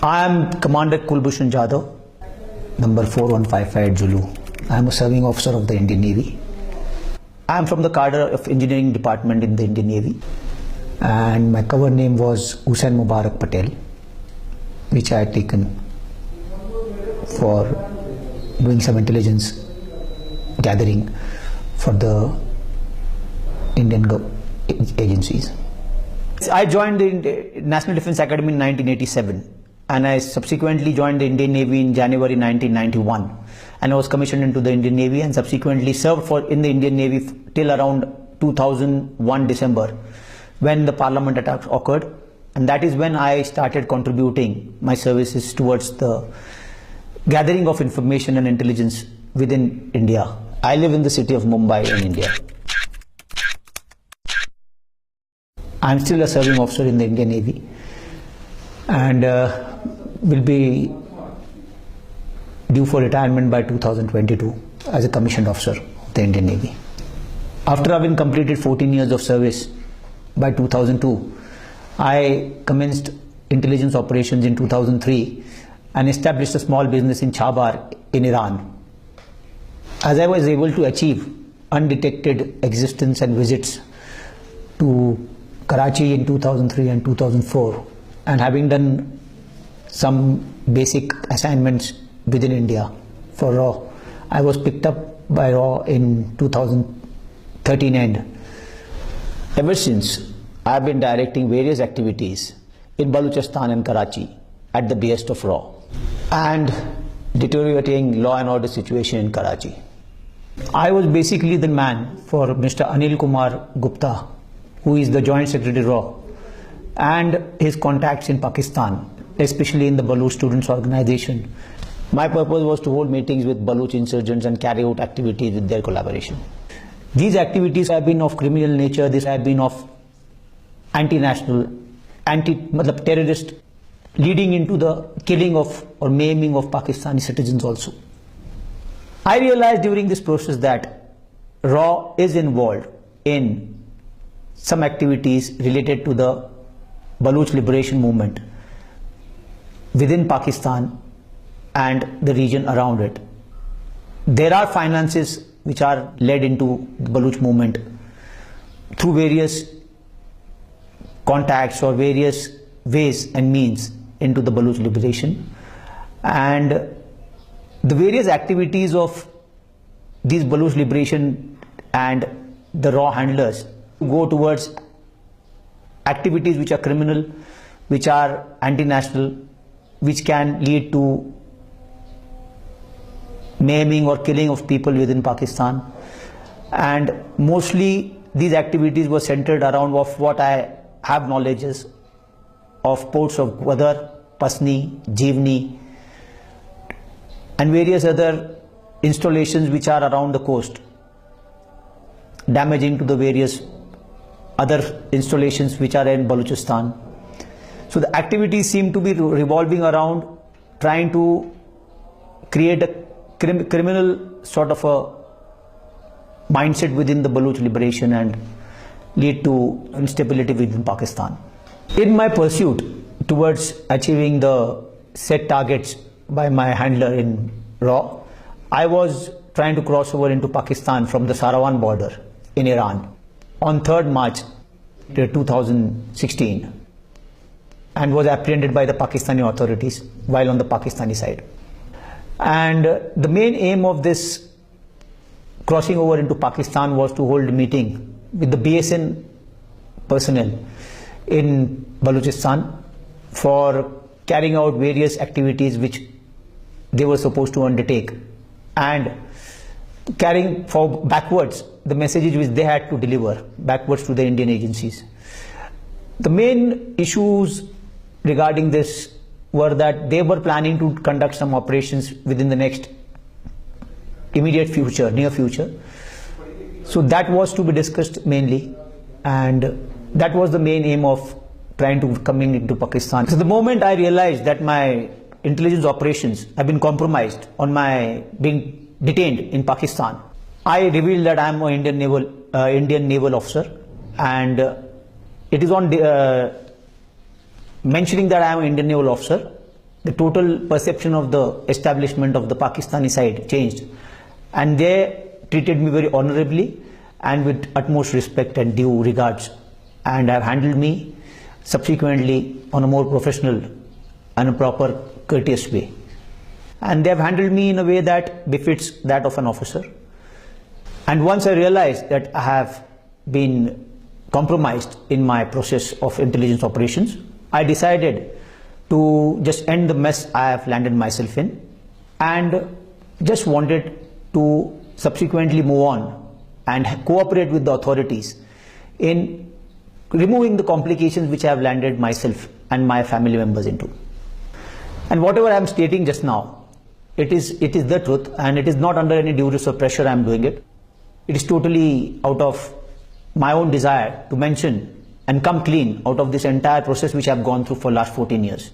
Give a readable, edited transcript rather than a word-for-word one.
I am Commander Kulbhushan Jadhav, number 4155 Zulu. I am a serving officer of the Indian Navy. I am from the cadre of engineering department in the Indian Navy, and my cover name was Hussain Mubarak Patel, which I had taken for doing some intelligence gathering for the Indian agencies. I joined the National Defence Academy in 1987, and I subsequently joined the Indian Navy in January 1991, and I was commissioned into the Indian Navy and subsequently served in the Indian Navy till around 2001 December, when the Parliament attack occurred, and that is when I started contributing my services towards the gathering of information and intelligence within India. I live in the city of Mumbai in India. I am still a serving officer in the Indian Navy, and will be due for retirement by 2022 as a commissioned officer of the Indian Navy. After having completed 14 years of service by 2002, I commenced intelligence operations in 2003 and established a small business in Chabar in Iran. As I was able to achieve undetected existence and visits to Karachi in 2003 and 2004, and having done some basic assignments within India for RAW, I was picked up by RAW in 2013 end. Ever since, I have been directing various activities in Balochistan and Karachi at the behest of RAW, and deteriorating law and order situation in Karachi. I was basically the man for Mr. Anil Kumar Gupta, who is the Joint Secretary RAW, and his contacts in Pakistan, especially in the Baloch Students Organization. My purpose was to hold meetings with Baloch insurgents and carry out activities with their collaboration. These activities have been of criminal nature. These have been of anti-national, terrorist, leading into the killing of or maiming of Pakistani citizens also. I realized during this process that RAW is involved in some activities related to the Baloch liberation movement within Pakistan and the region around it. There are finances which are led into the Baloch movement through various contacts or various ways and means into the Baloch liberation, and the various activities of these Baloch liberation and the RAW handlers go towards activities which are criminal, which are anti-national, which can lead to maiming or killing of people within Pakistan. And mostly these activities were centered around of what I have knowledge is of ports of Gwadar, Pasni, Jeevni, and various other installations which are around the coast, damaging to the various other installations which are in Balochistan. So the activities seem to be revolving around trying to create a criminal sort of a mindset within the Baloch liberation and lead to instability within Pakistan. In my pursuit towards achieving the set targets by my handler in RAW, I was trying to cross over into Pakistan from the Sarawan border in Iran on 3rd March 2016, and was apprehended by the Pakistani authorities while on the Pakistani side. And the main aim of this crossing over into Pakistan was to hold a meeting with the BSN personnel in Balochistan for carrying out various activities which they were supposed to undertake, and carrying backwards the messages which they had to deliver backwards to the Indian agencies. The main issues regarding this were that they were planning to conduct some operations within the next immediate future, near future. So that was to be discussed mainly, and that was the main aim of trying to coming into Pakistan. So the moment I realized that my intelligence operations have been compromised on my being detained in Pakistan, I revealed that I am an Indian naval officer, and it is on mentioning that I am an Indian naval officer the total perception of the establishment of the Pakistani side changed, and they treated me very honorably and with utmost respect and due regards, and have handled me subsequently on a more professional and a proper courteous way. And they have handled me in a way that befits that of an officer. And once I realized that I have been compromised in my process of intelligence operations, I decided to just end the mess I have landed myself in, and just wanted to subsequently move on and cooperate with the authorities in removing the complications which I have landed myself and my family members into. And whatever I am stating just now, it is the truth, and it is not under any duress or pressure I am doing it. It is totally out of my own desire to mention and come clean out of this entire process which I have gone through for the last 14 years.